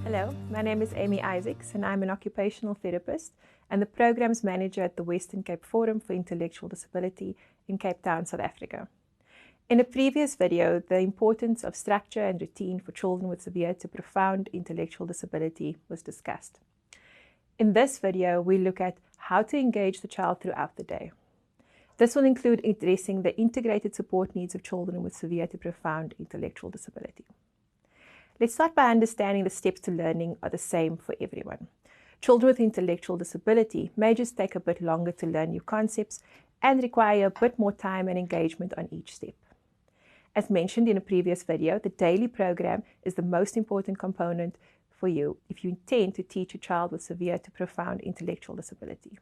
Hello, my name is Amy Isaacs and I'm an occupational therapist and the Programs Manager at the Western Cape Forum for Intellectual Disability in Cape Town, South Africa. In a previous video, the importance of structure and routine for children with severe to profound intellectual disability was discussed. In this video, we look at how to engage the child throughout the day. This will include addressing the integrated support needs of children with severe to profound intellectual disability. Let's start by understanding the steps to learning are the same for everyone. Children with intellectual disability may just take a bit longer to learn new concepts and require a bit more time and engagement on each step. As mentioned in a previous video, the daily program is the most important component for you if you intend to teach a child with severe to profound intellectual disability.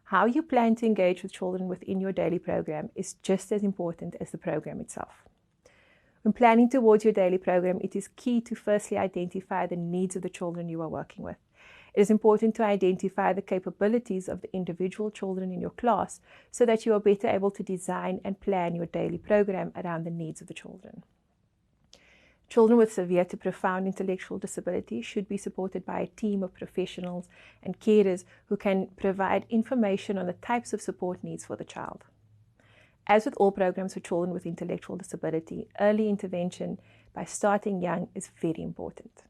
How you plan to engage with children within your daily program is just as important as the program itself. When planning towards your daily program, it is key to firstly identify the needs of the children you are working with. It is important to identify the capabilities of the individual children in your class so that you are better able to design and plan your daily program around the needs of the children. Children with severe to profound intellectual disability should be supported by a team of professionals and carers who can provide information on the types of support needs for the child. As with all programs for children with intellectual disability, early intervention by starting young is very important.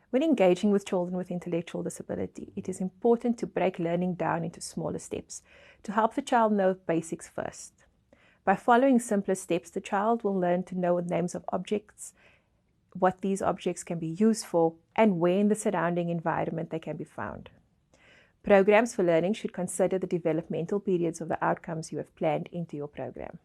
When engaging with children with intellectual disability, it is important to break learning down into smaller steps to help the child know basics first. By following simpler steps, the child will learn to know the names of objects, what these objects can be used for, and where in the surrounding environment they can be found. Programs for learning should consider the developmental periods of the outcomes you have planned into your program.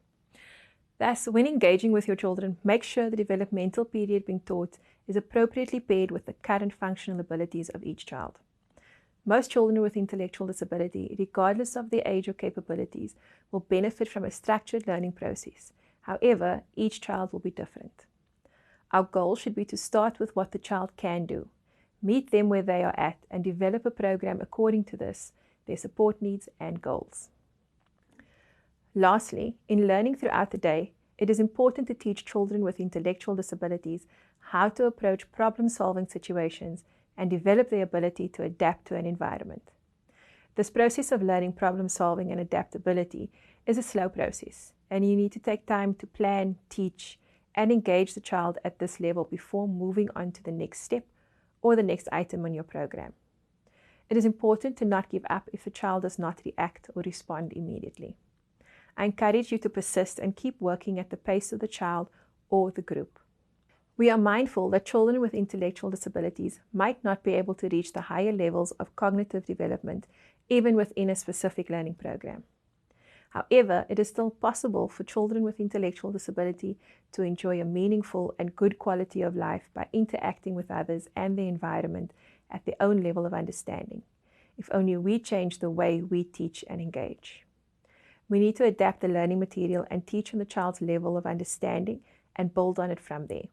Thus, when engaging with your children, make sure the developmental period being taught is appropriately paired with the current functional abilities of each child. Most children with intellectual disability, regardless of their age or capabilities, will benefit from a structured learning process. However, each child will be different. Our goal should be to start with what the child can do, meet them where they are at, and develop a program according to this, their support needs and goals. Lastly, in learning throughout the day, it is important to teach children with intellectual disabilities how to approach problem-solving situations and develop their ability to adapt to an environment. This process of learning problem-solving and adaptability is a slow process, and you need to take time to plan, teach, and engage the child at this level before moving on to the next step or the next item on your program. It is important to not give up if the child does not react or respond immediately. I encourage you to persist and keep working at the pace of the child or the group. We are mindful that children with intellectual disabilities might not be able to reach the higher levels of cognitive development even within a specific learning program. However, it is still possible for children with intellectual disability to enjoy a meaningful and good quality of life by interacting with others and the environment at their own level of understanding, if only we change the way we teach and engage. We need to adapt the learning material and teach on the child's level of understanding and build on it from there.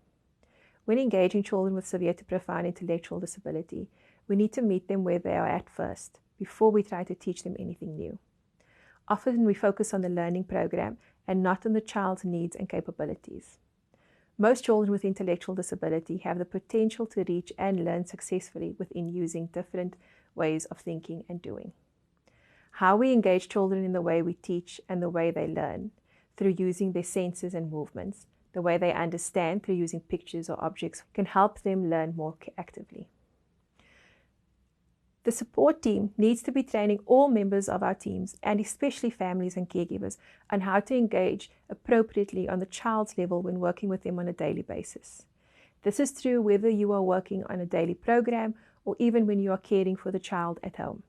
When engaging children with severe to profound intellectual disability, we need to meet them where they are at first, before we try to teach them anything new. Often we focus on the learning program and not on the child's needs and capabilities. Most children with intellectual disability have the potential to reach and learn successfully within using different ways of thinking and doing. How we engage children in the way we teach and the way they learn, through using their senses and movements, the way they understand through using pictures or objects, can help them learn more actively. The support team needs to be training all members of our teams, and especially families and caregivers, on how to engage appropriately on the child's level when working with them on a daily basis. This is true whether you are working on a daily program or even when you are caring for the child at home.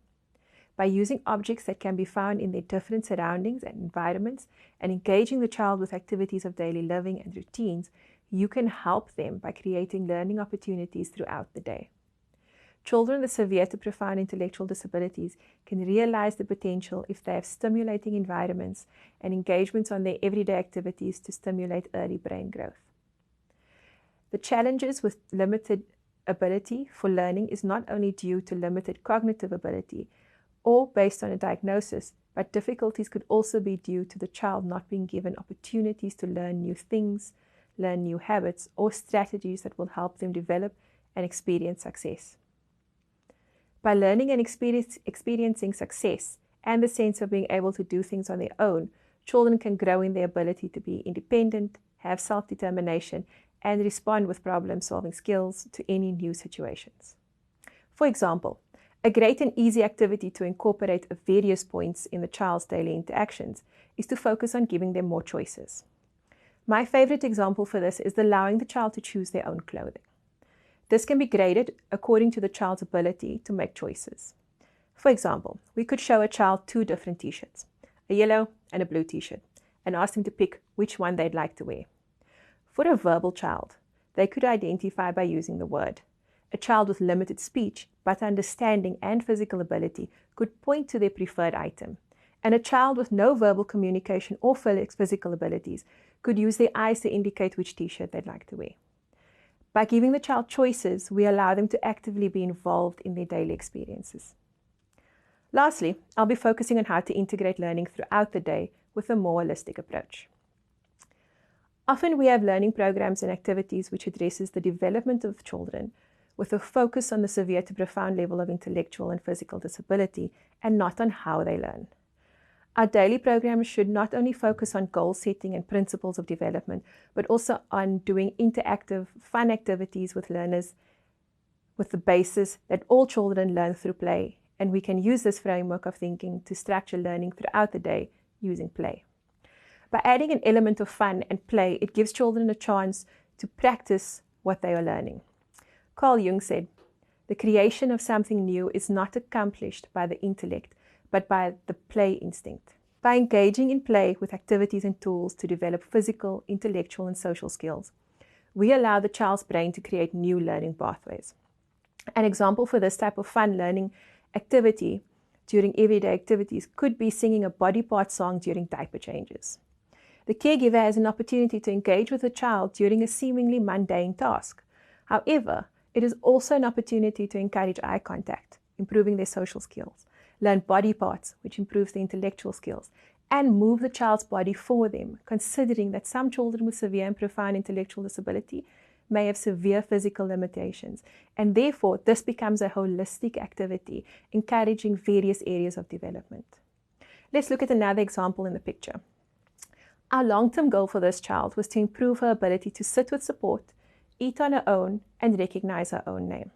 By using objects that can be found in their different surroundings and environments and engaging the child with activities of daily living and routines, you can help them by creating learning opportunities throughout the day. Children with severe to profound intellectual disabilities can realize the potential if they have stimulating environments and engagements on their everyday activities to stimulate early brain growth. The challenges with limited ability for learning is not only due to limited cognitive ability or based on a diagnosis, but difficulties could also be due to the child not being given opportunities to learn new things, learn new habits, or strategies that will help them develop and experience success. By learning and experiencing success and the sense of being able to do things on their own, children can grow in their ability to be independent, have self-determination, and respond with problem-solving skills to any new situations. For example, a great and easy activity to incorporate at various points in the child's daily interactions is to focus on giving them more choices. My favorite example for this is allowing the child to choose their own clothing. This can be graded according to the child's ability to make choices. For example, we could show a child 2 different t-shirts, a yellow and a blue t-shirt, and ask them to pick which one they'd like to wear. For a verbal child, they could identify by using the word. A child with limited speech, but understanding and physical ability could point to their preferred item. And a child with no verbal communication or physical abilities could use their eyes to indicate which t-shirt they'd like to wear. By giving the child choices, we allow them to actively be involved in their daily experiences. Lastly, I'll be focusing on how to integrate learning throughout the day with a more holistic approach. Often we have learning programs and activities which addresses the development of children with a focus on the severe to profound level of intellectual and physical disability and not on how they learn. Our daily programs should not only focus on goal setting and principles of development, but also on doing interactive, fun activities with learners with the basis that all children learn through play, and we can use this framework of thinking to structure learning throughout the day using play. By adding an element of fun and play, it gives children a chance to practice what they are learning. Carl Jung said, "The creation of something new is not accomplished by the intellect, but by the play instinct." By engaging in play with activities and tools to develop physical, intellectual, and social skills, we allow the child's brain to create new learning pathways. An example for this type of fun learning activity during everyday activities could be singing a body part song during diaper changes. The caregiver has an opportunity to engage with the child during a seemingly mundane task. However, it is also an opportunity to encourage eye contact, improving their social skills, learn body parts, which improves their intellectual skills, and move the child's body for them, considering that some children with severe and profound intellectual disability may have severe physical limitations, and therefore this becomes a holistic activity, encouraging various areas of development. Let's look at another example in the picture. Our long-term goal for this child was to improve her ability to sit with support, eat on her own, and recognize her own name.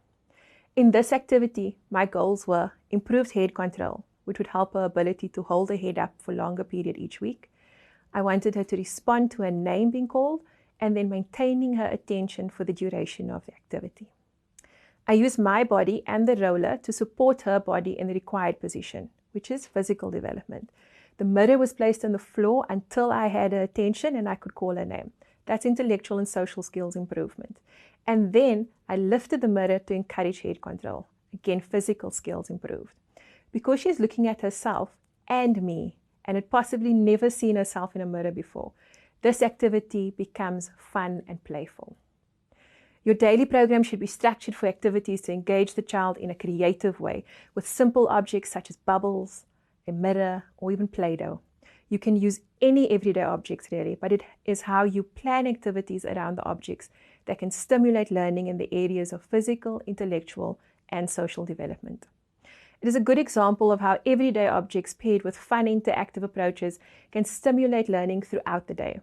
In this activity, my goals were improved head control, which would help her ability to hold her head up for a longer period each week. I wanted her to respond to her name being called, and then maintaining her attention for the duration of the activity. I used my body and the roller to support her body in the required position, which is physical development. The mirror was placed on the floor until I had her attention and I could call her name. That's intellectual and social skills improvement. And then I lifted the mirror to encourage head control. Again, physical skills improved. Because she's looking at herself and me, and had possibly never seen herself in a mirror before, this activity becomes fun and playful. Your daily program should be structured for activities to engage the child in a creative way with simple objects such as bubbles, a mirror, or even Play-Doh. You can use any everyday objects really, but it is how you plan activities around the objects that can stimulate learning in the areas of physical, intellectual, and social development. It is a good example of how everyday objects paired with fun interactive approaches can stimulate learning throughout the day.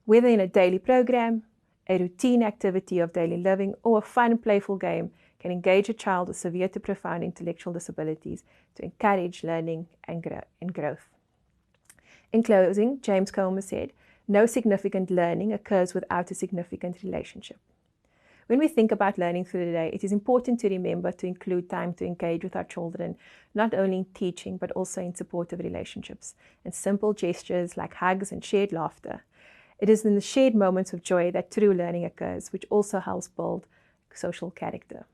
Whether in a daily program, a routine activity of daily living, or a fun, playful game can engage a child with severe to profound intellectual disabilities to encourage learning and growth. In closing, James Comer said, "No significant learning occurs without a significant relationship." When we think about learning through the day, it is important to remember to include time to engage with our children, not only in teaching, but also in supportive relationships and simple gestures like hugs and shared laughter. It is in the shared moments of joy that true learning occurs, which also helps build social character.